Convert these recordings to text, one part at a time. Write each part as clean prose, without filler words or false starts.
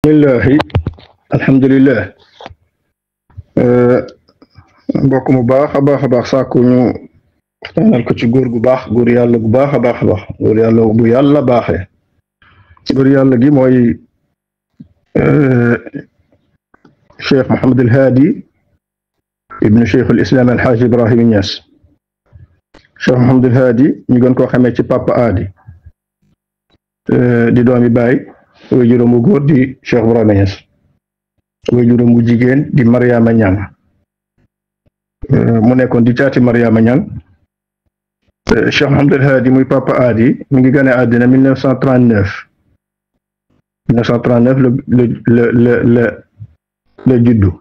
bismillahi alhamdulillah mbokk mu baax a baax sàkku ñu waxtaanal ko ci góor gu baax góor yàlla gu baax a baax góor yàlla bu yàlla baaxee góor yàlla gi mooy cheikh Mohamed El Hadi ibnu cheikh al islam alxaaj Ibrahima Niass. cheikh Mohamed El Hadi ñu gën koo xamee ci Papa Adi di doomi baay way juróom bu góor di cheikh Ibrahima Niass, way juróom bu jigéen di Mariama Niang. mu nekkoon di caati Mariama Niang. cheikh Mohamed El Hadi muy Papa Adi mi ngi gane àddina 1939 la juddu,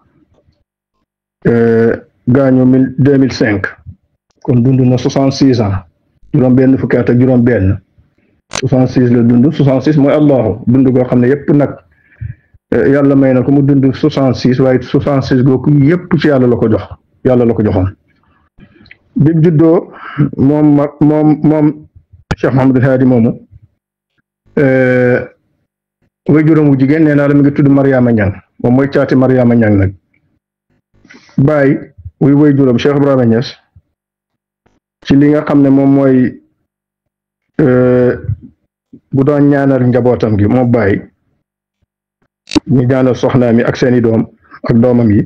gaañu 2005, kon dund na 66 ans, juróom benn fukki at ak juróom benn. 66 la dund. 66 mooy allahu dund goo xam ne yépp nag yàlla may na ko mu dund 66, waaye 66 googu yépp ci yàlla la ko jox, yàlla la ko joxoon. bi mu juddoo moom Cheikh Mohamed El Hadi moomu way juróom wu jigéen nee naa la mi ngi tudd Mariama Niang, moom mooy caati Mariama Niang nag. baay way juróom Cheikh Ibrahima Niass ci li nga xam ne moom mooy bu doon ñaanal njabootam gi moom baay ñu ñaanal soxnaam yi ak seeni doom ak doomam yi.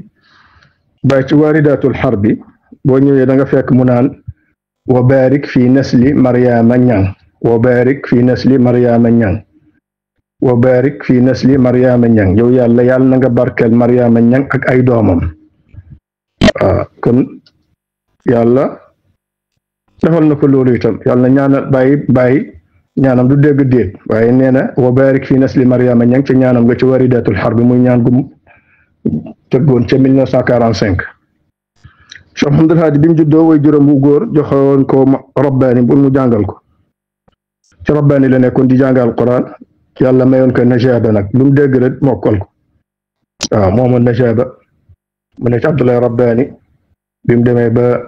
baay ci waaridatul xarbi boo ñëwee da nga fekk mu naan wa barik fi nasli Mariama Niang, wa barik fi nasli Mariama Niang, wa barik fi nasli Mariama Niang. yow yàlla na nga barkeel Mariama Niang ak ay doomam. kon yàlla defal na ko loolu itam. yàlla na ñaanal bàyyi ñaanam du dégg déet, waaye nee na wa barik fi nasli Mariama Niang ca ñaanam nga ci waridatul xar bi muy ñaan gu tëggoon ca 1945. Cheikh Mohamed El Hadi bi mu juddoo way juróom bu góor joxoon ko rabbaani pour mu jàngal ko. ci rabbaani la nekkoon di jàngal Quran, yàlla mayoon ko najaaba nag lu mu dégg rek mokkal ko. moomoon najaaba mu ne ci Abdoulaye Rabbaani. bi mu demee ba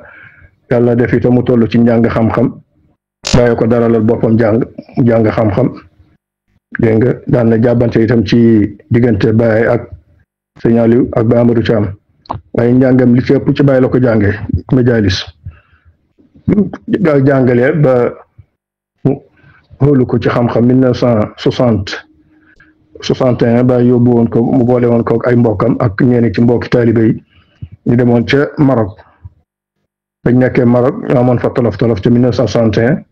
yàlla def itam mu toll ci njàng xam-xam, bàyyi ko daralal boppam jàng xam-xam. dégg nga daan na jàbbante itam ci diggante Baye ak Sëñ Aliou ak Ba Amadou Thiam, waaye njàngam li ci ëpp ci Baye la ko jàngee majalis. daal jàngalee ba mu xoolu ko ci xam-xam 1961 Baye yóbbu woon ko, mu boole woon ko ak ay mbokkam ak ñeneen ci mbokki taalibe yi. ñu demoon ca Maroc. bañ nekkee Maroc ñu amoon fa tolof ca 1961.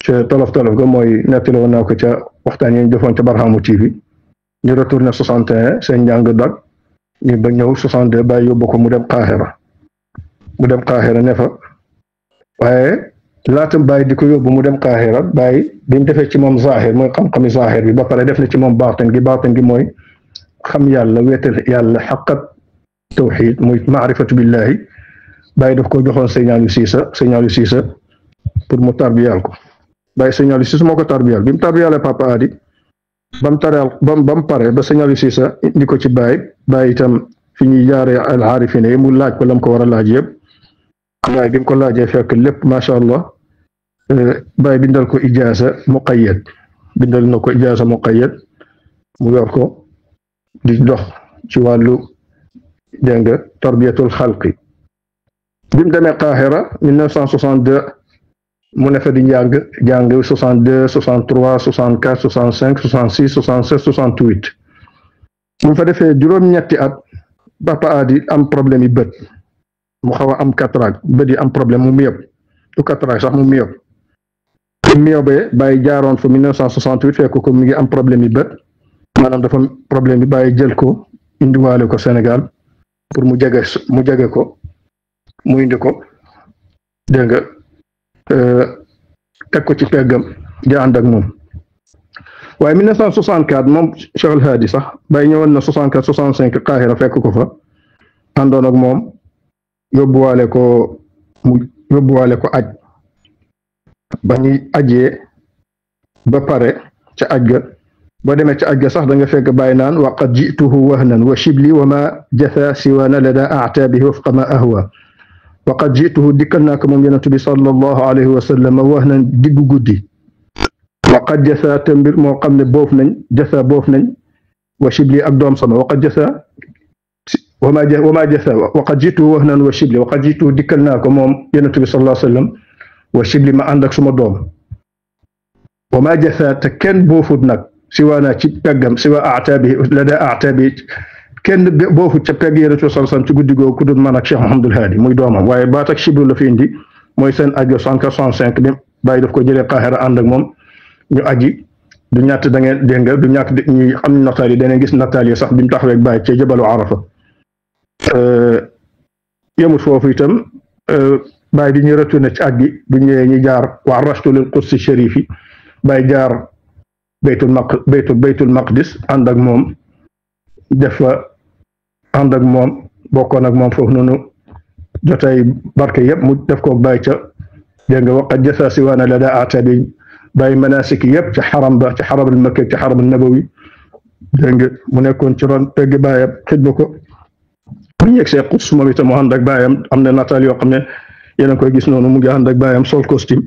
ca tolof ga mooy nettali woon naa ko ca waxtaan yi ñu defoon ca Barhaamu TV. ñu retourné 61 seen njàng dag ñu ba ñëw 62 Baye yóbbu ko mu dem Qahira. ne fa, waaye laata Baye di ko yóbbu mu dem Qahira, Baye bi mu defee ci moom zahir mooy xam-xami zahir bi ba pare def na ci moom baatin gi mooy xam yàlla, wéetal yàlla, xaqat tawxiid muy maarifatu billahi. Baye daf ko joxoon Sëñ Aliou Cissé pour mu tarbiyal ko. Baye Sëñ Aliou Cissé moo ko tarbiyal. bi mu tarbiyalee Papa Adi ba mu pare ba Sëñ Aliou Cissé indi ko ci Baye itam fi ñuy jaaree al aarifine yi mu laaj ko lam ko war a laaj yëpp. Baye bi mu ko laajee fekk lépp macha allah. Baye bindal ko ijaaza muqayyad, mu yor ko di dox ci wàllu dégg nga tarbiyatul xalqi. bi mu demee Qahira 1962 mu ne fa di jàng 62 63 64 65 66 67 68. bu mu fa defee juróom-ñetti at Papa Adi am problème yi bët, mu xaw a am cataracte, bët yi am problème mu myope, du cataracte sax mu myope. myope Baye jaaroon fa 1968 fekk ko mi ngi am problème yi bët, maanaam dafa problème bi Baye jël ko indiwaale ko Sénégal pour mu jege ko. mu indi ko dégg nga teg ko ci peggam di ànd ak moom. waaye 1964 moom Cheikh El Hadi sax Baye ñëwoon na 64 65 Qahira fekk ko fa, àndoon ak moom yóbbuwaale ko aj. ba ñuy ajee ba pare ca aj ga, boo demee ca aj ga sax da nga fekk Baye naan wa qad jituhu wahnan wa shibli wa ma jatha siwana lada a'tabihi wafqa ma ahwa. waqad jituhu dikkal naa ko moom yonent bi sallallahu alayhi wa sallam wax nañ diggu guddi. waqad jasa te mbir moo xam ne boof nañ wa shibli ak doom sama waqad jasa wama jasa waqad jitu wax naan wa shibli waqad jitu dikkal naa ko moom yonent bi sallallahu alayhi wa sallam wa shibli ma ànd ak suma doom wama jasa te kenn boofut nag si waanaa ci peggam si waa aataabi la daa aataabi kenn boofut ca pegg yonent bi sallallahu alayhi wa sallam ci guddi googu ku dul man ak Cheikh Mouhamadul Haadi muy doomam waaye baat ak shiblu la fi indi mooy seen ajo 165 bi bàyyi daf ko jëlee Qahira ànd ak moom ñu aji du ñàtt da ngeen dégg nga du ñàkk ñuy am nataal yi danañ gis nataal yi sax bi mu taxawee ak bàyyi ca jabalu Arafa yemut foofu itam bàyyi bi ñuy retourné ci aj gi bu ñëwee ñu jaar wa arrashtu lil qudsi sharifi bàyyi jaar baytul maqdis ànd ak moom def fa ànd ak moom bokkoon ak moom foofu noonu jotay barke yëpp mu def ko bàyyi ca dégg nga waqad jasa siwaana la daa aatabi bàyyi manasik yëpp ci xaram ba ci xaram al makki ci xaram al nabawi dégg nga mu nekkoon ci ron pegg bàyyam xidma ko bu ñu yegsee Quds moom itam mu ànd ak bàyyam am na nataal yoo xam ne yéen a koy gis noonu mu ngi ànd ak bàyyam sol costume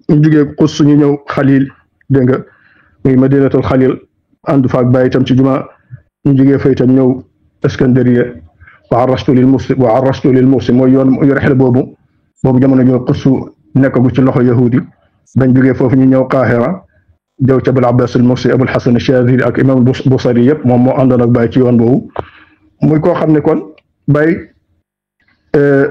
ñu jugee Quds ñu ñëw Xalil dégg nga muy madinatul Xalil ànd fa ak bàyyi itam ci juma ñu jugee fa itam ñëw Iskandariya wa arrashtu lil Mursi mooy yoon rexle boobu jamono joo Quds nekkagu ci loxo yahudi bañ jugee foofu ñu ñëw Qahira jëw ci Abul Abbas al Mursi Abul Hasan Ash-Shadhili ak imam Busari yëpp moom moo àndoon ak bàyyi ci yoon boobu muy koo xam ne kon bàyyi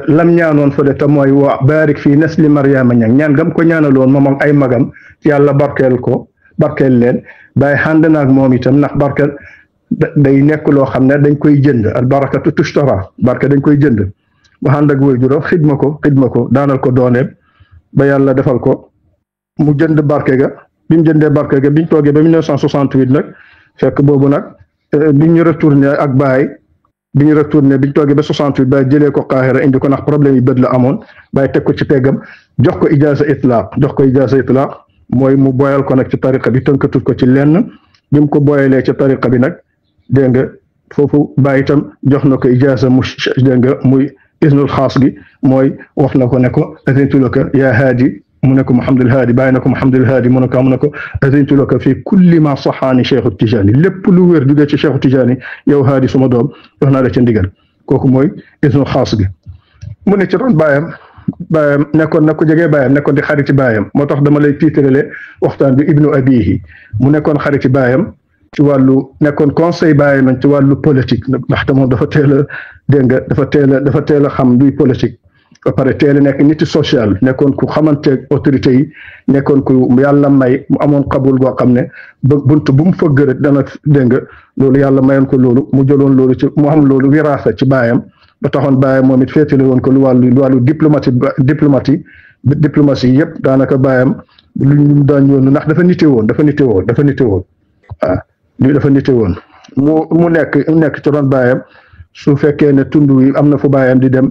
lam ñaanoon fële te mooy wa baarik fii nasli Mariama ñaan gam ko ñaanaloon moom ak ay magam yàlla barkeel leen bàyyi xànd naag moom itam ndax barkeel day nekk loo xam ne dañ koy jënd al barakatu tushtara barke dañ koy jënd mu ànd ak waajuram xidma ko daanal ko dooneem ba yàlla defal ko mu jënd barke ga bi mu jëndee barke ga biñ toogee ba 1968 nag fekk boobu nag biñ ñu retourné ak Baye biñ toogee ba 68 Baye jëlee ko Qahira indi ko ndax problème yi bët la amoon Baye teg ko ci peggam jox ko ijaaza itlaq mooy mu boyal ko nag ci tariqa bi tënkatut ko ci lenn bi mu ko boyalee ci tariqa bi nag dégg nga foofu Baye itam jox na ko ijaaza mu dégg nga muy isnul xaas gi mooy wax na ko ne ko azintu laka yaa haadi mu ne ko Mouhamadul Haadi bàyyi na ko Mouhamadul Haadi mu ne ko azintu laka fi kulli ma saxaani Cheikhu Tijaani lépp lu wér jugee ci Cheikhu Tijaani yow Haadi suma doom jox naa la ca ndigal kooku mooy isnul xaas gi mu ne ci ron baayam nekkoon na ko jegee baayam nekkoon di xariti baayam moo tax dama lay tiitarale waxtaan bi ibnu abihi mu nekkoon xariti baayam ci wàllu nekkoon conseil baayam ci wàllu politique ndaxte moom dafa teel a dégg nga dafa teel a xam luy politique ba pare teel a nekk nit social nekkoon ku xamanteeg autorité yi nekkoon ku yàlla may mu amoon xabul goo xam ne ba bunt bu mu fëgg rek dana dégg nga loolu yàlla mayoon ko loolu mu jëloon loolu ci mu am loolu wiraasa ci baayam ba taxoon baayam moom it féetale woon ko lu wàllu diplomatie yëpp daanaka baayam lu ñu daan yoon ndax dafa nite woon waaw lii dafa nite woon mu nekk ci ron baayam su fekkee ne tund wi am na fu baayam di dem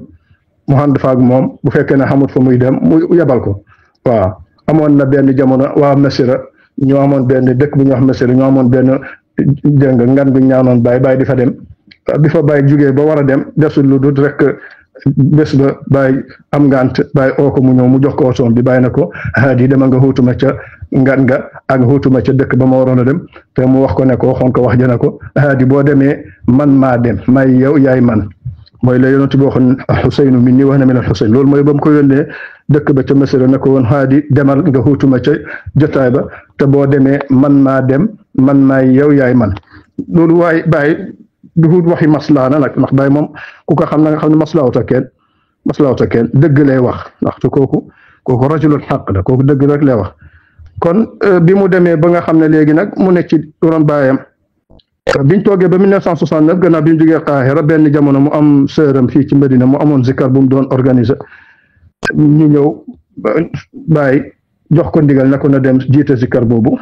mu ànd fa ak moom bu fekkee ne xamut fa muy dem mu yebal ko waaw amoon na benn jamono waa Mesira ñoo amoon benn dëkk bu ñuy wax Mesira ñoo amoon benn dégg nga ngan gu ñaanoon bàyyi di fa dem bi fa bàyyi jugee ba war a dem desul lu dul rek bés ba bàyyi am ngant bàyyi oo ko mu ñëw mu jox ko otoom bi bàyyi na ko Haadi dama nga xuutuma ca ngan nga ak xuutuma ca dëkk ba ma waroon a dem te mu wax ko ne ko waxoon ko wax jëna ko Haadi boo demee man maa dem may yow yaay man mooy la yonent bi waxoon Xuseynu min nii wax na min al Xuseyn loolu mooy ba mu ko yónnee dëkk ba ca Misra ne ko woon Haadi demal nga xuutuma ca jotaay ba te boo demee man maa dem man maay yow yaay man loolu waaye bàyyi du waxi maslaa na nag ndax bàyyi moom ku ko xam na nga xam ne maslaawuta kenn dëgg lay wax ndaxte kooku rajulul xaq la kooku dëgg rek lay wax kon bi mu demee ba nga xam ne léegi nag mu nekk ci ron baayam biñ toogee ba 1969 gannaaw bi mu jógee Qahira benn jamono mu am sëram fii ci Medina mu amoon zikkar bu mu doon organiser ñu ñëw bàyyi jox ko ndigal ne ko na dem jiite zikkar boobu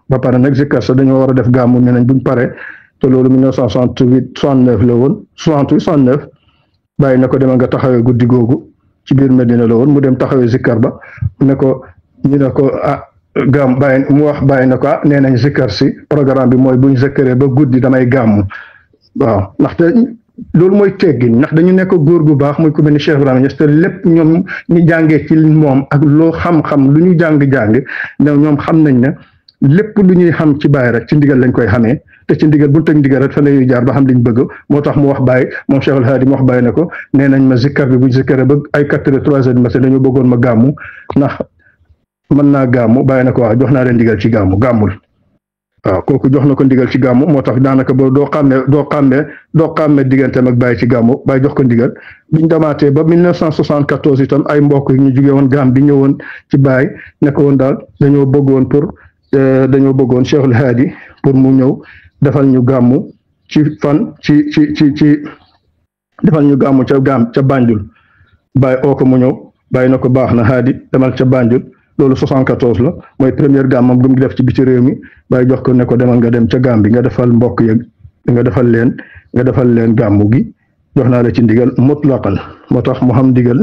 ba pare nag zikkar sa dañoo war a def gàmmu ne nañ buñ pare te loolu 1968 69 la woon 68 69 bàyyi na ko demal nga taxawee guddi googu ci biir Medina la woon mu dem taxawee zikkar ba ne ko ñu ne ko gàmm bàyyi mu wax bàyyi na ko nee nañ zikkar si programme bi mooy buñ zikkaree ba guddi damay gàmmu waaw ndaxte loolu mooy teggin ndax dañu nekk góor gu baax muy ku mel ni Cheikh Ibrahima Niass te lépp ñoom ñu jàngee ci moom ak loo xam-xam lu ñu jàng-jàng ne ñoom xam nañ ne lépp lu ñuy xam ci bàyyi rek ci ndigal lañ koy xamee te ci ndigal bu teg ndigal rek fa la ñuy jaar ba xam liñ bëgg moo tax mu wax Baye moom Cheikhul Hadi mu wax Baye ne ko nee nañ ma zikkar bi bu zikkare ba ay 4 heures 3 heures du matin dañoo bëggoon ma gàmmu ndax mën naa gàmmu Baye ne ko waaw jox naa leen ndigal ci gàmmu gàmmul waaw kooku jox na ko ndigal ci gàmmu moo tax daanaka ba doo xàmmee digganteem ak Baye ci gàmmu Baye jox ko ndigal biñ demaatee ba 1974 itam ay mbokk yi ñu jógee woon Gàmbi bi ñëwoon ci Baye ne ko woon daal dañoo bëggoon Cheikhul Hadi pour mu ñëw defal ñu gàmmu ci defal ñu gàmmu ca Banjul Baye oo ko mu ñëw Baye na ko baax na Hadi demal ca Banjul loolu 74 la mooy première gàmmam bu mu def ci biti réew mi Baye jox ko ne ko demal nga dem ca Gàmbi nga defal mbokk yeeg nga defal leen gàmmu gi jox naa la ci ndigal mutlaqan moo tax mu xam ndigal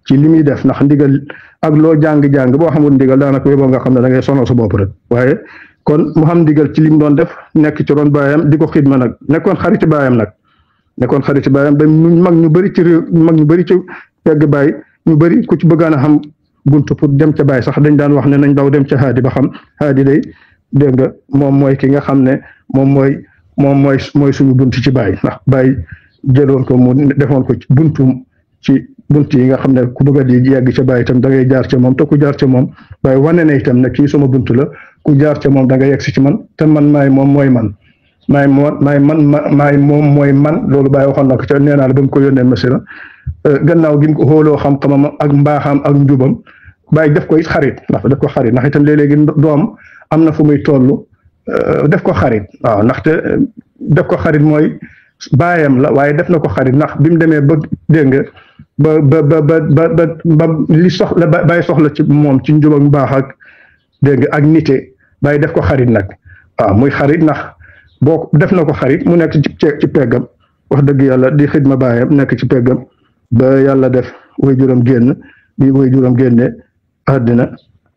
ci li muy def ndax ndigal ak loo jàng-jàng boo xamul ndigal daanaka yóbboo nga xam ne da ngay sonal sa bopp rek waaye kon mu xam ndigal ci li mu doon def nekk ci ron baayam di ko xidma nag nekkoon xariti baayam ba mag ñu bëri ci réew mag ñu bëri ci pegg Baye ñu bëri ku ci bëggaan a xam buntu pour dem ca Baye sax dañ daan wax ne nañ daw dem ca Hadi ba xam Hadi day dégg nga moom mooy ki nga xam ne moom mooy suñu buntu ci Baye ndax Baye jëloon ko mu defoon ko ci buntu yi nga xam ne ku bëgg a di yegg ca Baye itam da ngay jaar ca moom te ku jaar ca moom Baye wane na itam ne kii suma buntu la ku jaar ca moom da nga yegg si ci man te man maay moom mooy man maay moom mooy man loolu Baye waxoon na ko ca nee naa la ba mu ko yónnee Misra gannaaw gi mu ko xooloo xam-xamam ak mbaaxam ak njubam Baye def ko it xarit ndax itam léeg-léegi doom am na fu muy toll def ko xarit waaw ndaxte def ko xarit mooy baayam la waaye def na ko xarit ndax bi mu demee ba dégg nga ba li soxla Baye soxla ci moom ci njub ak mbaax ak dégg nga ak nite Baye def ko xarit nag waaw muy xarit ndax boo def na ko xarit mu nekk ci peggam wax dëgg yàlla di xidma baayam nekk ci peggam ba yàlla def waajuram génne àddina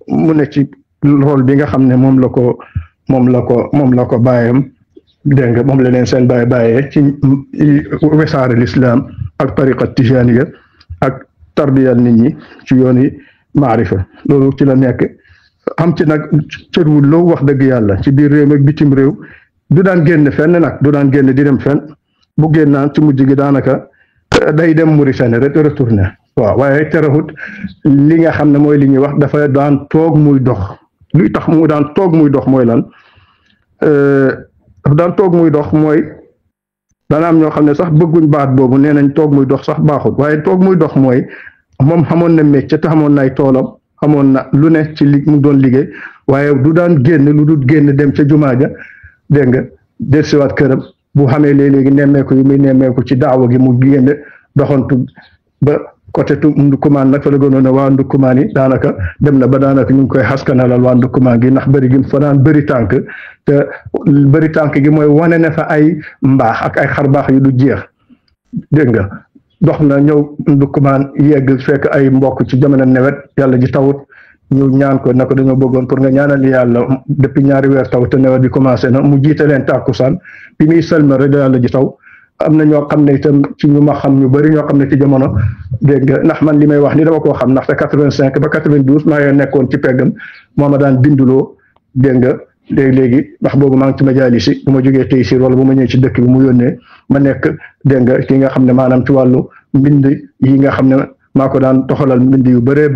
mu nekk ci rôle bi nga xam ne moom la ko baayam dégg nga moom la leen seen bàyyee ci wesaare l'islam ak tariqa tijaniya ak tarbiyal nit ñi ci yooni maarifa loolu ci la nekk am ci nag cërwul loo wax dëgg yàlla ci biir réew mi ak bitim réew du daan génn fenn nag du daan génn di dem fenn bu génnaan ci mujj gi daanaka day dem Mauritanie rek retourné waaw waaye terewut li nga xam ne mooy li ñuy wax dafa daan toog muy dox luy tax mu daan toog muy dox mooy lan dafa daan toog muy dox mooy dana am ñoo xam ne sax bëgguñ baat boobu nee nañ toog muy dox sax baaxul waaye toog muy dox mooy moom xamoon na métier te xamoon na ay toolam xamoon na lu ne ci li mu doon liggéey waaye du daan génn lu dul génn dem ca jumaa ja dégg nga dellusiwaat këram bu xamee léegi nemmeeku yi muy nemmeeku ci daawa gi mu génn doxantu ba côté Ndoukoumane nag fa la gënoon a waa Ndoukoumane yi daanaka dem na ba daanaka ñu ngi koy xaskanalal waa Ndoukoumane gi ndax bëri gi fa daan bëri tànk te bëri tànk gi mooy wane ne fa ay mbaax ak ay xarbaax yu du jeex dégg nga dox na ñëw Ndoukoumane yegg fekk ay mbokk ci jamono nawet yàlla ji tawut ñu ñaan ko ne ko dañoo bëggoon pour nga ñaanal yàlla depuis ñaari weer taw te nawet bi commencé na mu jiite leen tàkkusaan bi muy sëlma rek yàlla ji taw am na ñoo xam ne itam ci ñu ma xam ñu bëri ñoo xam ne ci jamono dégg nga ndax man li may wax ni dama koo xam ndaxte 85 ba 92 maa ngi nekkoon ci peggam moo ma daan binduloo dégg nga léegi ndax boobu maa ngi ci majaalisi bu ma jógee tey si wala bu ma ñëwee ci dëkk bi mu yónnee ma nekk dégg nga ki nga xam ne maanaam ci wàllu mbind yi nga xam ne maa ko daan toxalal mbind yu bëri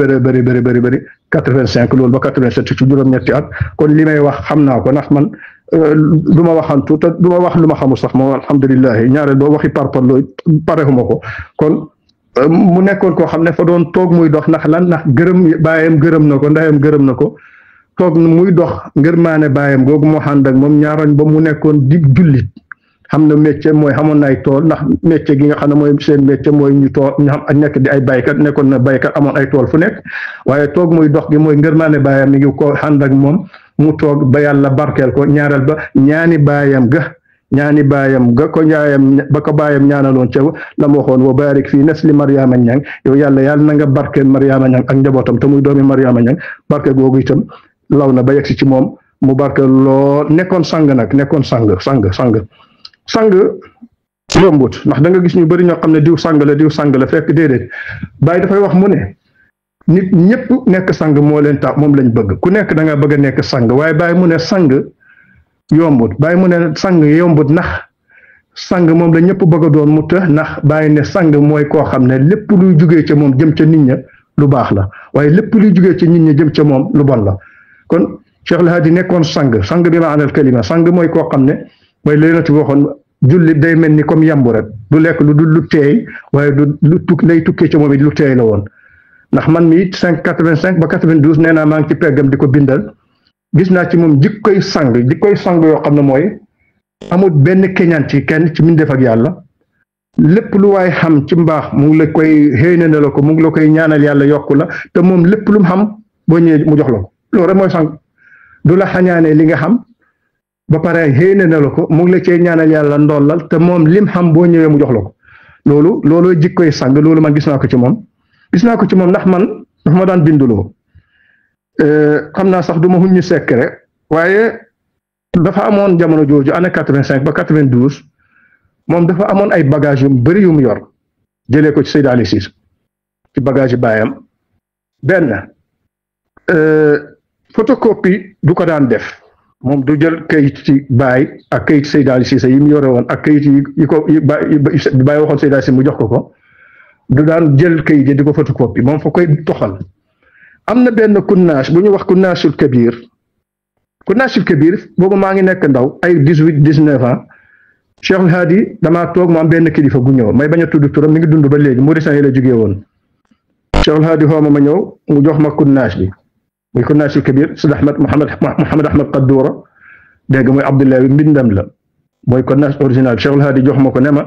85 loolu ba 87 ci juróom-ñetti at kon li may wax xam naa ko ndax man du ma waxantu te du ma wax lu ma xamul sax moom alhamdulilah ñaareel boo waxi parparloo parexuma ko kon mu nekkoon koo xam ne fa doon toog muy dox ndax lan ndax baayam gërëm na ko ndeyam gërëm na ko toog muy dox ngërmaane baayam googu moo ànd ak moom ñaarañ ba mu nekkoon di jullit xam na métier mooy xamoon na ay tool ndax métier gi nga xam ne mooy seen métier mooy ñu tool ñu xam ak nekk di ay baykat nekkoon na baykat amoon ay tool fu nekk waaye toog muy dox gi mooy ngërmaane baayam mi ngi ko ànd ak moom mu toog ba yàlla barkeel ko ñaareel ba ñaani baayam ga ko baayam ñaanaloon ca la mu waxoon wa barik fii nasli Mariama Ñang yow yàlla na nga barkeel Mariama Ñang ak njabootam te muy doomi Mariama Ñang barke googu itam law na ba yegsi ci moom mu barkeel lool nekkoon sang yombut ndax da nga gis ñu bëri ñoo xam ne diw sang la fekk déedéet Baye dafay wax mu ne nit ñëpp nekk sang moo leen tax moom lañ bëgg ku nekk da nga bëgg a nekk sang waaye Baye mu ne sang yombut bàyyi mu ne sang yombut ndax sang moom la ñëpp bëgg a doon mu të ndax bàyyi ne sang mooy koo xam ne lépp luy jugee ca moom jëm ca nit ña lu baax la waaye lépp luy jugee ca nit ña jëm ca moom lu bon la kon Cheikh El Hadji nekkoon sang bi ma anal kalima sang mooy koo xam ne mooy la yonent bi waxoon jullit day mel ni comme yambu rek du lekk lu teey waaye du lay tukkee ca moom it lu teey la woon ndax man mi 85 ba 92 nee naa maa ngi ci peggam di ko bindal gis naa ci moom jikkoy sang yoo xam ne mooy amul benn keñaan ci kenn ci mbindeef ak yàlla lépp lu waay xam ci mbaax mu ngi la koy xëyna ne la ko mu ngi la koy ñaanal yàlla yokku la te moom lépp lu mu xam boo ñëwee mu jox la ko loolu rek mooy sang du la xañaanee li nga xam ba pare xëyna ne la ko mu ngi la cee ñaanal yàlla ndollal te moom lim xam boo ñëwee mu jox la ko loolu jikkoy sang loolu man gis naa ko ci moom ndax man dafa ma daan binduloo xam naa sax du ma xuññu sekk rek waaye dafa amoon jamono jooju année 85 ba 92 moom dafa amoon ay bagage yu bëri yu mu yor jëlee ko ci Seydi Ali Cissé ci bagage yi baayam benn photocopie du ko daan def moom du jël kayit ci baay ak kayit Seydi Ali Cissé yi mu yore woon ak kayit yi ko baay waxoon Seydi Ali Cissé mu jox ko du daan jël kayit yi di ko photocopie moom fa koy toxal am na benn kunnaas bu ñu wax kunnaasul kabir boobu maa ngi nekk ndaw ay 18 19 ans Cheikh El Hadji damaa toog mu am benn kilifa gu ñëw may bañ a tudd turam mi ngi dund ba léegi Mauritanie la jógee woon Cheikh El Hadji xooma ma ñëw mu jox ma kunnaas bi muy kunnaasul kabir Sidi Ahmed Mouhamed Ahmed Qaddoura dégg mooy Abdoulaye mbindam la mooy kunnaas original Cheikh El Hadji jox ma ko ne ma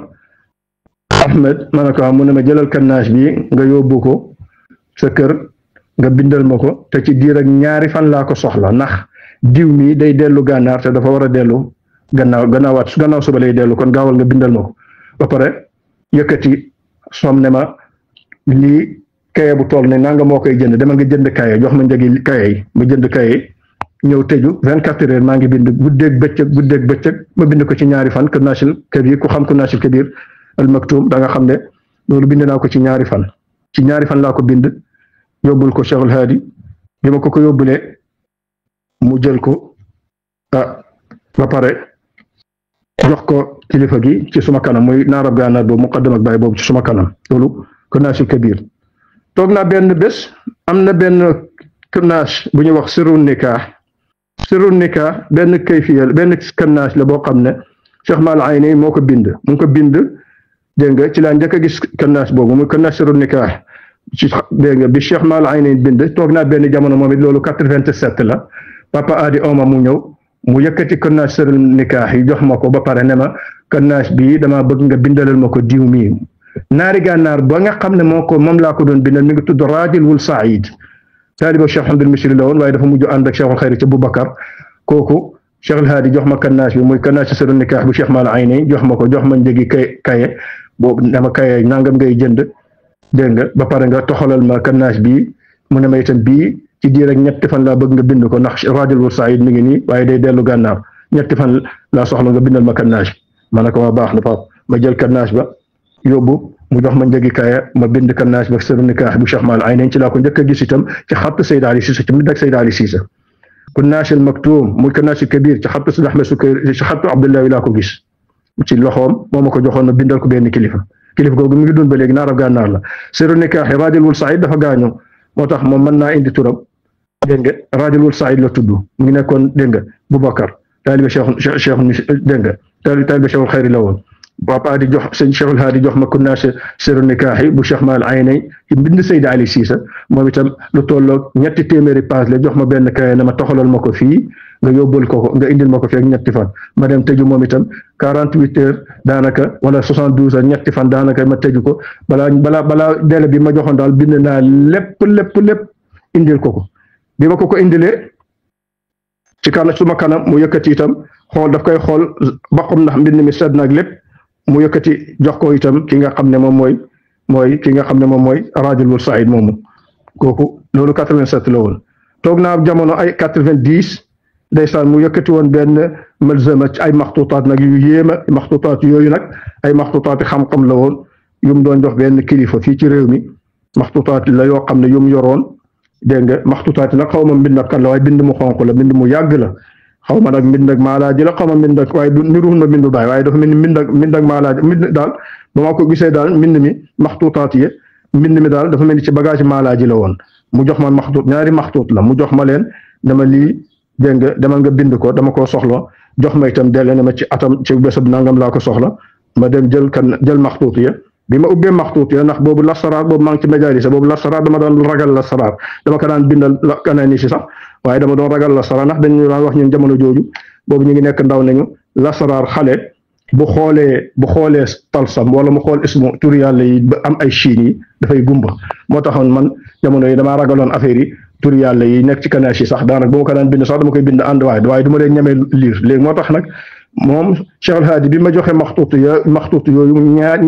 Ahmed ma ne ko mu ne ma jëlal kunnaas bi nga yóbbu ko sa kër nga bindal ma ko te ci diir ak ñaari fan laa ko soxla ndax diw mi day dellu gànnaar te dafa war a dellu gannaaw suba lay dellu kon gaawal nga bindal ma ko ba pare yëkkati soom ne ma lii kaye bu toll ne nanga moo koy jënd demal nga jënd kaye jox ma njëgi kaye yi ma jënd kaye ñëw tëju 24 heures maa ngi bind guddeeg bëccëg ma bind ko ci ñaari fan Kunnaasil Kabir ku xam Kunnaasil Kabir al Maktum da nga xam ne loolu bind naa ko ci ñaari fan laa ko bind yóbbul ko Cheikh El Hadji bi ma ko yóbbulee mu jël ko ba pare jox ko kilifa gi ci suma kanam muy naarab gànnaar boobu muqaddam ak baay boobu ci suma kanam loolu Kunnaasul Kabir toog naa benn bés am na benn kunnaas bu ñuy wax sirru nikah benn kayfiya benn kunnaas la boo xam ne Cheikh Maal Ayni moo ko bind mu ngi ko bind dégg nga ci laa njëkk a gis kunnaas boobu muy kunnaas sirru nikah ci dégg nga bi Cheikh Maal Ayni bind toog naa benn jamono moom it loolu 87 la papa Adi Oma mu ñëw mu yëkkati kunnaas sirru nikah yi jox ma ko ba pare ne ma kunnaas bii dama bëgg nga bindalal ma ko diw mii naari gànnaar ba nga xam ne moom laa ko doon bindal mi ngi tudd Raajil wul Saïd taaliba Cheikh Hamdul Misri la woon waaye dafa mujj ànd ak Cheikhul Xayri ca Boubacar kooku Cheikh El Hadji jox ma kunnaas bi muy kunnaas sirru nikah bu Cheikh Maal Ayni jox ma ma njëgi kaye boobu dama kaye nangam ngay jënd dégg nga ba pare nga toxalal ma kunnaas bii mu ne ma itam bii ci diir ak ñetti fan laa bëgg nga bind ko ndax Raajil wul Saïd mi ngi nii waaye day dellu gànnaar ñetti fan laa soxla nga bindal ma kunnaas bi ma ne ko waa baax na Pape ma jël kunnaas ba yóbbu mu jox ma njëgi kaaya ma bind kunnaas ba sirru nikah bu Cheikh Maal Ayni ci laa ko njëkk a gis itam ci xattu Seydi Ali Cissé ci mbind ak Seydi Ali Cissé Kunnaasil Maktum muy Kunnaasil Kabir ci xattu Sidi Ahmed Sukayri ci xattu Abdullahi laa ko gis ci loxoom moo ma ko joxoon ma bindal ko benn kilifa googu mi ngi dund ba léegi naarab gànnaar la sirru nikah Raajil wul Saïd dafa gaañoo moo tax moom mën naa indi turam dégg nga Raajil wul Saïd la tudd mu ngi nekkoon dégg nga Boubacar taalibe Cheikh dégg nga taalibe Cheikhul Xayri la woon papa di jox sëñ Cheikh El Hadji jox ma kunnaas sirru nikah bu Cheikh Maal Ayni ci mbind Seydi Ali Cissé moom itam lu tolloog 200 page la jox ma benn kaye ne ma toxalal ma ko fii nga yóbbul ko nga indil ma ko fii ak ñetti fan ma dem tëju moom itam 48 heures daanaka wala 72 heures ñetti fan daanaka ma tëju ko balaa délai bi ma joxoon daal bind naa lépp indil ko bi ma ko indilee ci suma kanam mu yëkkati itam xool daf koy xool ba xam ndax mbind mi sedd na ak lépp mu yëkkati jox ko itam ki nga xam ne moom mooy Raajil wul Saïd moomu kooku loolu 87 la woon toog naa jamono ay 90 ndeysaan mu yëkkati woon benn malzama ci ay maxtuutaat nag yu yéema maxtuutaat yooyu nag ay maxtuutaati xam-xam la woon yu mu doon jox benn kilifa fii ci réew mi maxtuutaat la yoo xam ne yu mu yoroon dégg nga maxtuutaat nag xaw ma mbind kan la waaye bind mu xonq la bind mu yàgg la xaw ma nag mbind ak maalaaji la xaw ma mbind ak waaye du niruwul ma mbindu baay waaye dafa mel ni mbind ak maalaaji mbind daal ba ma ko gisee daal mbind mi maxtuutaat yi mbind mi daal dafa mel ni ci bagage maalaaji la woon mu jox ma maxtuut ñaari maxtuut la mu jox ma leen dama lii dégg nga demal nga bind ko dama koo soxla jox ma itam delloo na ma ci atam ci bésab nangam laa ko soxla ma dem jël maxtuut ya bi ma ubbee maxtuut ya ndax boobu lasaraar boobu maa ngi ci majaalisa boobu lasaraar dama doon ragal lasaraar dama ko daan bindal kanani si sax waaye dama doon ragal lasaraar ndax dañu daan wax ñun jamono jooju boobu ñu ngi nekk ndaw nañu lasaraar xale bu xoolee talsam wala mu xool ismu tur yàlla yi ba am ay chiin yi dafay gumba moo taxoon man jamono yi damaa ragaloon affaire yi tur yàlla yi nekk ci kanani si sax daanaka bu ma ko daan bind sax dama koy bind ànd waaye du ma leen ñemee lire léegi moo tax nag moom Cheikh Al Hadi bi ma joxe maxtuut yooyu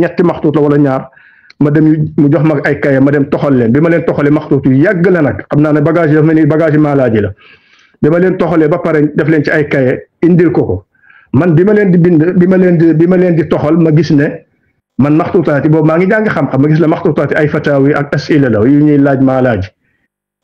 ñetti maxtuut la wala ñaar ma dem mu jox ma ay kaye ma dem toxal leen bi ma leen toxalee maxtuut yu yàgg la nag xam naa ne bagage yi dafa mel ni bagage yi maalaaji la bi ma leen toxalee ba pare def leen ci ay kaye indil ko man bi ma leen di bind bi ma leen di toxal ma gis ne man maxtuutaati boobu maa ngi jàng xam-xam ma gis ne maxtuutaati ay fataawi ak asila la yu ñuy laaj maalaaji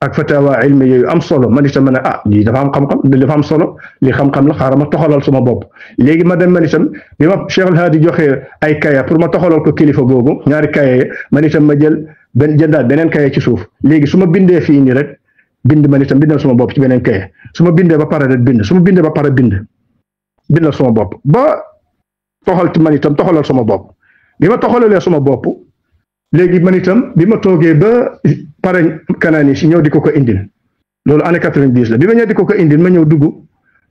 ak fatawa ilmi yooyu am solo man itam ma ne lii dafa am xam-xam dafa am solo lii xam-xam la xaaral ma toxalal sama bopp léegi ma dem man itam bi ma Cheikh Al Hadi joxe ay kaya pour ma toxalal ko kilifa googu ñaari kaya man itam ma jëndaat beneen kaya ci suuf léegi su ma bindee fii nii rek bind man itam bindal sama bopp ci beneen kaya su ma bindee ba pare rek bind su ma bindee ba pare bindal sama bopp ba toxal ci man itam toxalal sama bopp bi ma toxalalee sama bopp léegi man itam bi ma toogee ba pare kanani si ñëw di ko indil loolu année 90 la bi ma ñëw di ko indil ma ñëw dugg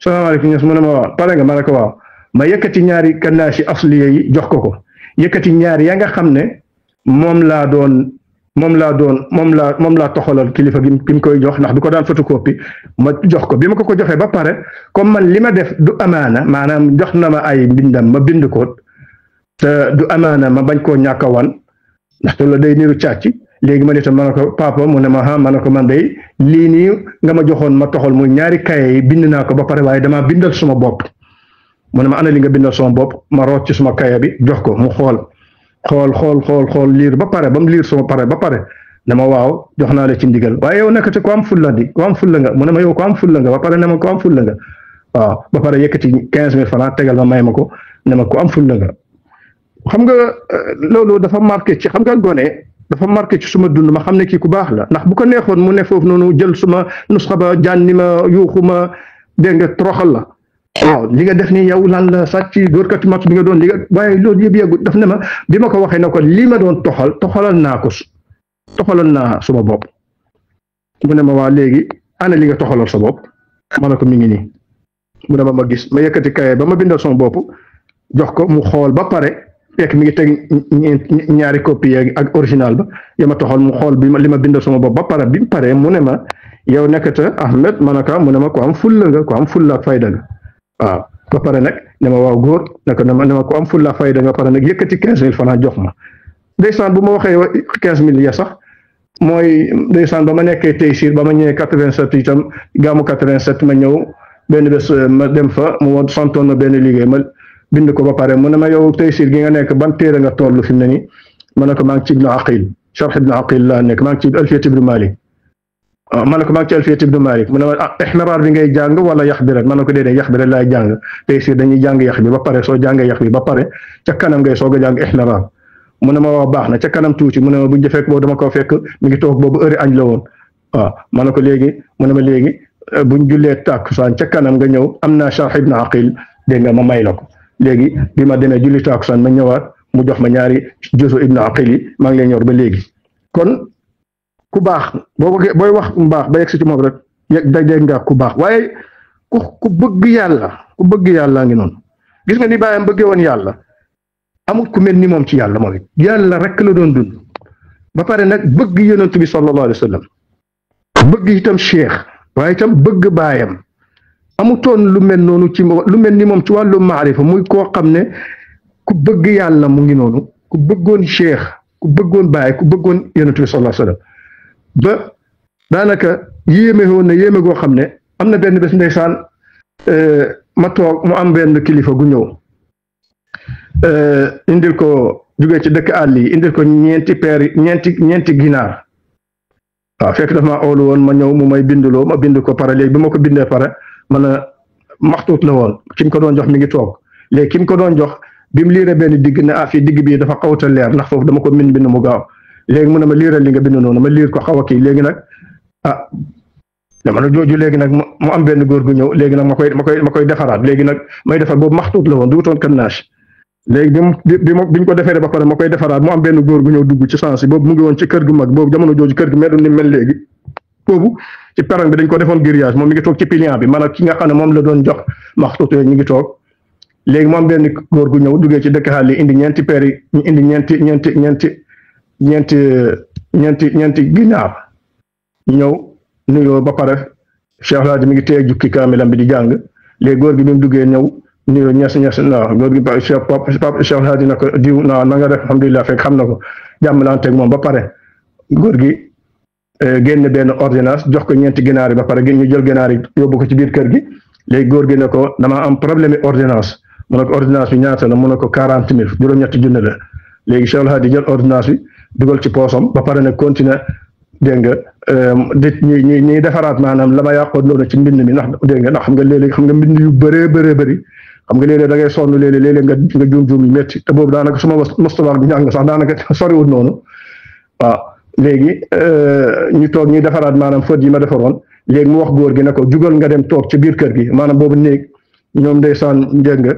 salaamaaleykum ñes mu ne ma waaw pare nga ma ne ko waaw ma yëkkati ñaari kanasi asliya yi jox ko yëkkati ñaari ya nga xam ne moom laa toxalal kilifa gi mu koy jox ndax du ko daan photocopie ma jox ko bi ma ko joxee ba pare comme man li ma def du amaana maanaam jox na ma ay mbindam ma bind ko te du amaana ma bañ koo ñàkk a wan ndax loolu day niru càcc léegi man itam ma ne ko papa mu ne ma ne ko man day lii nii nga ma joxoon ma toxal muy ñaari kaye yi bind naa ko ba pare waaye damaa bindal suma bopp mu ne ma ana li nga bindal suma bopp ma root ci suma kaye bi jox ko mu xool liir ba pare ba mu liir suma pare ba pare ne ma waaw jox naa la ci ndigal waaye yow nekkati ko am fulla nga mu ne ma yow ko am fulla nga ba pare ne ma ko am fulla nga waaw ba pare yëkkati 15,000 francs tegal ma may ma ko ne ma ko am fulla nga xam nga loolu dafa marqué ci xam nga gone dafa marqué ci suma dund ma xam ne kii ku baax la ndax bu ko neexoon mu ne foofu noonu jël suma nusxa ba jànni ma yuuxu ma dégg nga toroxal la waaw li nga def ni yow lan la sàcc dóorkati mat bi nga doon waaye loolu yëpp yëggut daf ne ma bi ma ko waxee ne ko li ma doon toxalal naa suma bopp mu ne ma waa léegi ana li nga toxalal sa bopp ma ne ko mi ngi nii mu ne ma gis ma yëkkati kaye ba ma bindal sama bopp jox ko mu xool ba pare fekk mi ngi teg ñaari copie ak original ba ya ma toxal mu xool li ma bindal sama bopp ba pare bi mu paree mu ne ma yow nekkata Ahmed ma ne ko mu ne ma ko am fulla nga ko am fulla ak fayda nga waaw ba pare nag ne ma waaw góor ne ma ko am fulla ak fayda nga pare nag yëkkati 15,000 francs jox ma ndeysaan bu ma waxee 15,000 ya sax mooy ndeysaan ba ma nekkee Taysiir ba ma ñëwee 87 itam gàmmu 87 ma ñëw benn bés ma dem fa mu santoon na benn liggéey ma bind ko ba pare mu ne ma yow Taysiir gi nga nekk ban téere nga toll fi mu ne nii ma ne ko maa ngi ci Ibnu Aqil Sharh Ibnu Aqil laa nekk maa ngi ci Alfiyat Ibnu Malik ma ne ko maa ngi ci Alfiyat Ibnu Malik mu ne ma Ihmiraar bi ngay jàng wala yax bi rek ma ne ko déedéet yax bi rek laay jàng Taysiir dañuy jàng yax bi ba pare soo jàngee yax bi ba pare ca kanam ngay soog a jàng Ihmiraar mu ne ma wax baax na ca kanam tuuti mu ne ma bu ñu fekk boobu dama ko fekk mi ngi toog boobu heure añ la woon waaw ma ne ko léegi mu ne ma léegi buñ jullee tàkkusaan ca kanam nga ñëw am naa Sharh Ibnu Aqil dégg nga ma may la ko léegi bi ma demee julli tàkkusaan ma ñëwaat mu jox ma ñaari juzu Ibnu Aqil yi maa ngi lay ñor ba léegi kon ku baax booy wax ku baax ba yegg si ci moom rek dégg nga ku baax waaye ku bëgg yàlla ngi noonu gis nga ni bàyyam bëggee woon yàlla amul ku mel ni moom ci yàlla moom it yàlla rek la doon dund ba pare nag bëgg yonent bi sallallahu alayhi wa sallam bëgg itam cheikh waaye itam bëgg baayam amutoon lu mel noonu lu mel ni moom ci wàllu maarifa muy koo xam ne ku bëgg yàlla mu ngi noonu ku bëggoon cheikh ku bëggoon baay ku bëggoon yonent bi sallallahu alayhi wa sallam ba daanaka yéeme woon na yéeme goo xam ne am na benn bés ndeysaan ma toog mu am benn kilifa gu ñëw indil ko jugee ci dëkk àll yi indil ko ñeenti ginaar waaw fekk dafa ma oolu woon ma ñëw mu may binduloo ma bind ko pare léegi bi ma ko bindee pare man a maxtuut la woon ki mu ko doon jox mi ngi toog léegi ki mu ko doon jox bi mu liiree benn digg ne fii digg bii dafa xawta leer ndax foofu dama ko bind mu gaaw léegi mu ne ma liiral li nga bind noonu ma liir ko xaw a kii léegi nag jamono jooju léegi nag mu am benn góor gu ñëw léegi nag ma koy defaraat léegi nag may defar boobu maxtuut la woon du wutoon kannaas léegi biñ ko defaree ba pare ma koy defaraat mu am benn góor gu ñëw dugg ci sens yi boobu mu ngi woon ci kër gu mag boobu jamono jooju kër gi mel ni mel léegi boobu ci perron bi dañ ko defoon grillage moom mi ngi toog ci pilier bi man ki nga xam ne moom la doon jox maxtuut yooyu ñu ngi toog léegi mu am benn góor gu ñëw duggee ci dëkk xaal yi indi ñeenti peer yi ñu indi ñeenti ginaar ñëw nuyoo ba pare Cheikh El Hadj mi ngi téye jukki kaamilam bi di jàng léegi góor gi bi mu duggee ñëw nuyoo ñes waaw góor gi Cheikh El Hadj na ko diw na nga def alhamdulilah fekk xam na ko jàmmalanteeg moom ba pare góor gi génn benn ordonnance jox ko ñeenti ginaar yi ba pare ñu jël ginaar yi yóbbu ko ci biir kër gi léegi góor gi ne ko damaa am problème ordonnance mu ne ko ordonnance bi ñaata la mu ne ko 40 000 juróom-ñetti junne la léegi Cheikh El Hadj jël ordonnance bi dugal ci poosam ba pare nag continuer dégg nga ñuy defaraat maanaam la ma yàqoon loolu ci mbind mi ndax dégg nga ndax xam nga léeg-léeg xam nga mbind yu bëree bëri xam nga léeg-léeg da ngay sonn léeg-léeg nga juum yu métti te boobu daanaka suma mostawaar bi njàng sax daanaka soriwul noonu waaw léegi ñu toog ñuy defaraat maanaam faute yi ma defaroon léegi mu wax góor gi ne ko jugal nga dem toog ci biir kër gi maanaam boobu néeg ñoom ndeysaan dégg nga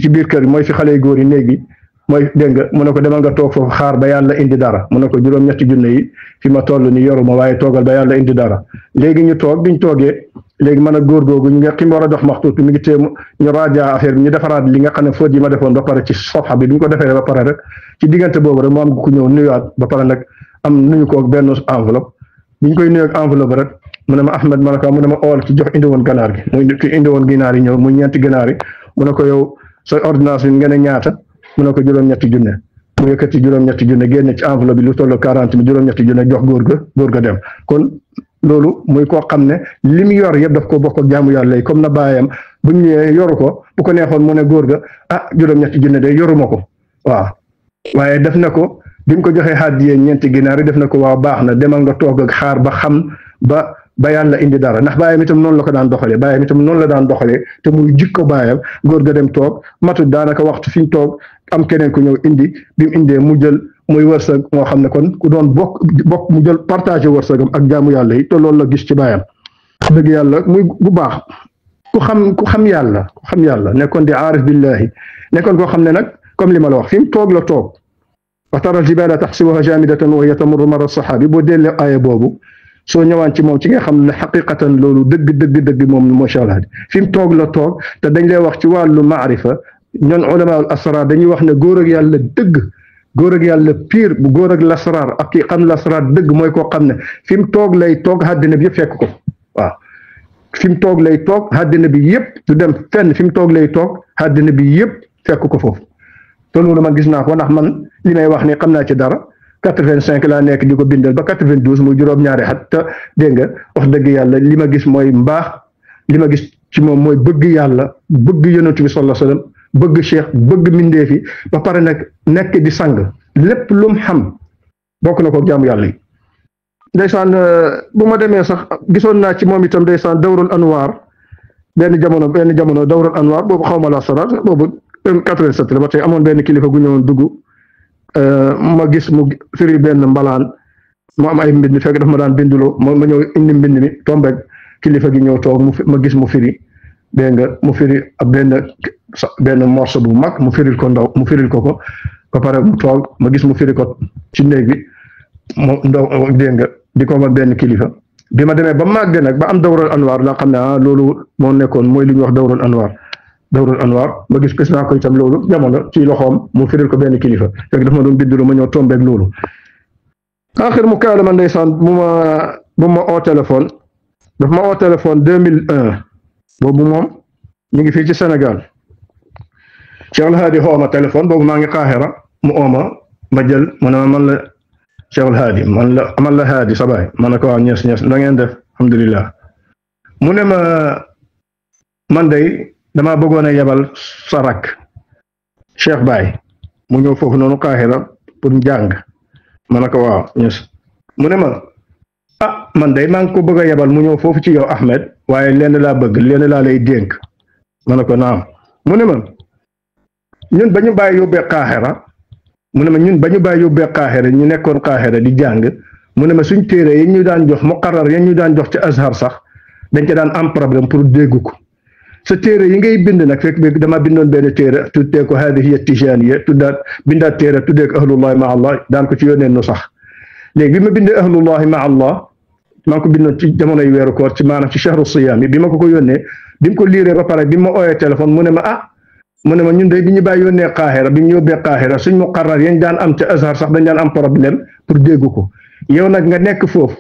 ci biir kër gi mooy fi xale yu góor yi néeg bi mooy dégg nga mu ne ko demal nga toog foofu xaar ba yàlla indi dara mu ne ko juróom-ñetti junne yi fi ma toll ni yoruma waaye toogal ba yàlla indi dara léegi ñu toog biñ toogee léegi mën a góor googu ñu nga ki mu war a jox maxtuut mi ngi téem ñu raja affaire bi ñu defaraat li nga xam ne faute yi ma defoon ba pare ci safha bi duñ ko defee ba pare rek ci diggante boobu rek mu am ku ñëw nuyuwaat ba pare nag am nuyu ko ak benn enveloppe biñ koy nuyu ak enveloppe rek mu ne ma Ahmed ma ne ko mu ne ma ool ci jox indi woon ganaar gi muy ki indi woon ginaar yi ñëw muy ñeenti ginaar yi mu ne ko yow sa ordonnance bi ngeen a ñaata mu ne ko juróom-ñetti junne mu yëkkati juróom-ñetti junne génne ci enveloppe bi lu toll 40 mi juróom-ñetti junne jox góor ga dem kon loolu muy koo xam ne li mu yor yëpp daf ko bokk ak jaamu yàlla yi comme na baayam bu ñu ñëwee yoru ko bu ko neexoon mu ne góor ga juróom-ñetti junne de yoruma ko waaw waaye def na ko bi mu ko joxee hàddiyee ñeenti ginaar yi def na ko waaw baax na demal nga toog ak xaar ba xam ba yàlla indi dara ndax baayam itam noonu la ko daan doxalee baayam itam noonu la daan doxalee te muy jikko baayam góor ga dem toog matu daanaka waxtu fi ñu toog am keneen ku ñëw indi bi mu indee mu jël muy wërsëg moo xam ne kon ku doon bokk mu jël partagé wërsëgam ak jaamu yàlla yi te loolu la gis ci baayam dëgg yàlla muy bu baax ku xam yàlla nekkoon di aarif billahi nekkoon koo xam ne nag comme li ma la wax fi mu toog la toog wa tara al-jibaala taxsibuhaa jaamidatan wa hiya tamurru marra as-sahaabi boo dellee aaya boobu soo ñëwaan ci moom ci nga xam ne xaqiqatan loolu dëgg moom macha allah fi mu toog la toog te dañ lay wax ci wàllu maarifa ñoon ulamaul asrar dañuy wax ne góor ak yàlla dëgg góor ak yàlla pire bu góor ak lasrar ak kii xam lasrar dëgg mooy koo xam ne fi mu toog lay toog àddina bi yëpp fekk ko waaw fi mu toog lay toog àddina bi yëpp du dem fenn fi mu toog lay toog àddina bi yëpp fekk ko foofu te loolu man gis naa ko ndax man li may wax ni xam naa ci dara 85 laa nekk di ko bindal ba 92 muy juróom-ñaari at te dégg nga wax dëgg yàlla li ma gis mooy mbaax li ma gis ci moom mooy bëgg yàlla bëgg yonent bi sallallahu alayhi wasallam bëgg cheikh bëgg mindeef yi ba pare nag nekk di sang lépp lu mu xam bokk na ko jaamu yàlla yi. ndeysaan bu ma demee sax gisoon naa ci moom itam ndeysaan dawrul anwaar benn jamono dawrul anwaar boobu xaw ma la saraat boobu 87 la ba tey amoon benn kilifa gu ñëwoon dugg. ma gis mu firi benn mbalaan mu am ay mbind fekk daf ma daan binduloo ma ñëw indi mbind mi tombeeg kilifa gi ñëw toog ma gis mu firi dégg nga mu firi ab benn morceau bu mag mu firil ko ba pare mu toog ma gis mu firi ko ci néeg bi mu ndaw dégg nga di ko ma benn kilifa bi ma demee ba màgg nag ba am dawrul anwaar laa xam ne loolu moo nekkoon mooy li ñuy wax dawrul anwaar ma gis naa ko itam loolu jamono ci loxoom mu firil ko benn kilifa fekk daf ma doon bindulu ma ñëw tombeeg loolu axir mu kaalama ndeysaan bu ma oo téléphone daf ma oo téléphone 2001 boobu moom ñu ngi fii ci Sénégal Cheikh El Hadi xoo ma téléphone boobu maa ngi Qahira mu ooma ma jël mu ne ma man la Cheikh El Hadi man la Hadi sa baay ma ne ko waaw ñes da ngeen def alhamdulillah mu ne ma man day damaa bëggoon a yebal sa rakk Cheikh Baye mu ñëw foofu noonu Qahira pour njàng ma ne ko waaw ñes mu ne ma man day maa ngi ko bëgg a yebal mu ñëw foofu ci yow Ahmed waaye lenn laa bëgg lenn laa lay dénk ma ne ko naam. mu ne ma ñun ba ñu bàyyi yóbbee Qahira mu ne ma ñun ba ñu bàyyi yóbbee Qahira ñu nekkoon Qahira di jàng mu ne ma suñ téere yi ñu daan jox muqarrar yi ñu daan jox ci Azhar sax dañ ca daan am problème pour dégg ko sa téere yi ngay bind nag fekk dama bindoon benn téere tuddee ko hadihiya tijaniya bindaat téere tuddee ko ahlullahi ma allah daan ko ci yónnee nu sax léegi bi ma bindee ahlullahi ma allah maa ngi ko bindoon ci jamonoy weeru koor ci maanaam ci shahru siyaam bi ma ko yónnee bi mu ko liiree ba pare bi ma ooyee téléphone mu ne ma mu ne ma ñun de bi ñu bàyyi yónnee Qahira bi ñu yóbbee Qahira suñ muqarrar yañ daan am ca Azhar sax dañ daan am problème pour dégg ko yow nag nga nekk foofu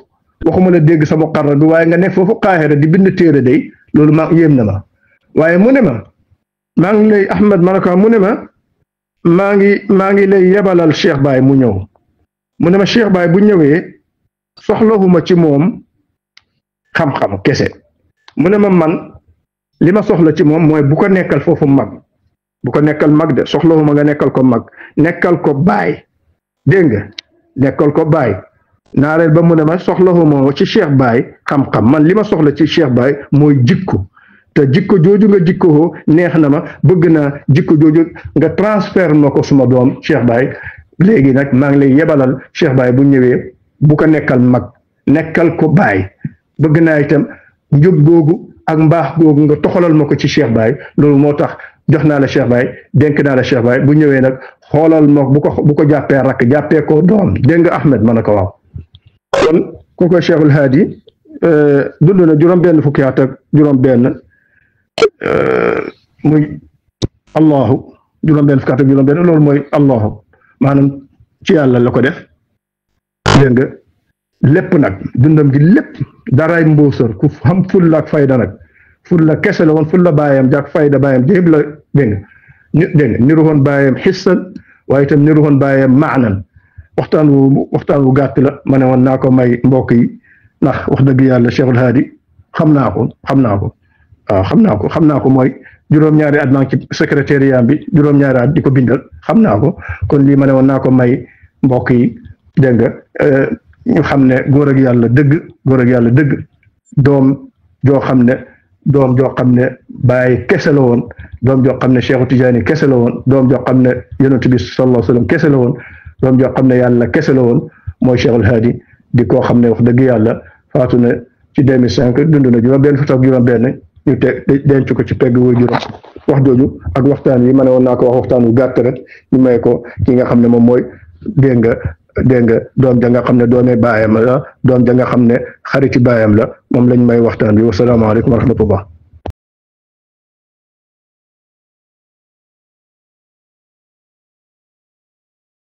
waxuma la dégg sa muqarrar bi waaye nga nekk foofu Qahira di bind téere day loolu maa yéem na ma waaye mu ne ma maa ngi lay Ahmed ma ne ko mu ne ma maa ngi lay yebalal Cheikh Baye mu ñëw mu ne ma Cheikh Baye bu ñëwee soxlawuma ci moom xam-xam kese mu ne ma man li ma soxla ci moom mooy bu ko nekkal foofu mag bu ko nekkal mag de soxlawuma nga nekkal ko mag nekkal ko baay dégg nga nekkal ko baay naareel ba mu ne ma soxlawuma ci Cheikh Baye xam-xam man li ma soxla ci Cheikh Baye mooy jikko te jikko jooju nga jikkoo neex na ma bëgg naa jikko jooju nga transfert ma ko suma doom Cheikh Baye léegi nag maa ngi lay yebalal Cheikh Baye bu ñëwee bu ko nekkal mag nekkal ko baay bëgg naa itam njub googu ak mbaax googu nga toxalal ma ko ci Cheikh Baye loolu moo tax jox naa la Cheikh Baye dénk naa la Cheikh Baye bu ñëwee nag xoolal ma bu ko jàppee rakk jàppee ko doom dégg nga Ahmed ma ne ko waaw kon ku koy Cheikhul Hadi dund na juróom-benn fukki at ak juróom-benn muy allahu juróom-benn fukki at ak juróom-benn loolu mooy allahu maanaam ci yàlla la ko def dégg nga lépp nag dundam gi lépp daraay mbuusar ku xam fulla ak fayda nag fulla kese la woon fulla baayam jak fayda baayam jéeb la dégg nga niru woon baayam xissan waaye itam niru woon baayam maanan waxtaan wu gàtt la ma ne woon naa ko may mbokk yi ndax wax dëgg yàlla Cheikhul Hadi xam naa ko waaw xam naa ko mooy juróom-ñaari at maa ngi ci secrétariat bi juróom-ñaari at di ko bindal xam naa ko kon lii ma ne woon naa ko may mbokk yi dégg nga ñu xam ne góor ak yàlla dëgg doom joo xam ne Baay kese la woon doom joo xam ne Cheikhu Tijaani kese la woon doom joo xam ne Yonent bi sallallahu alayhi wa sallam kese la woon doom joo xam ne yàlla kese la woon mooy Cheikhul Hadi di koo xam ne wax dëgg yàlla faatu na ci 2005 dund na juróom-benn fukk ak juróom-benn ñu denc ko ci pegg wu juróom wax jooju ak waxtaan wi ma ne woon naa ko wax waxtaan wu gàtt rek ñu may ko ki nga xam ne moom mooy dégg nga doom ja nga xam ne doomee baayam la doom ja nga xam ne xariti baayam la moom lañ may waxtaan bi wasalaamaaleykum wa rahmatullah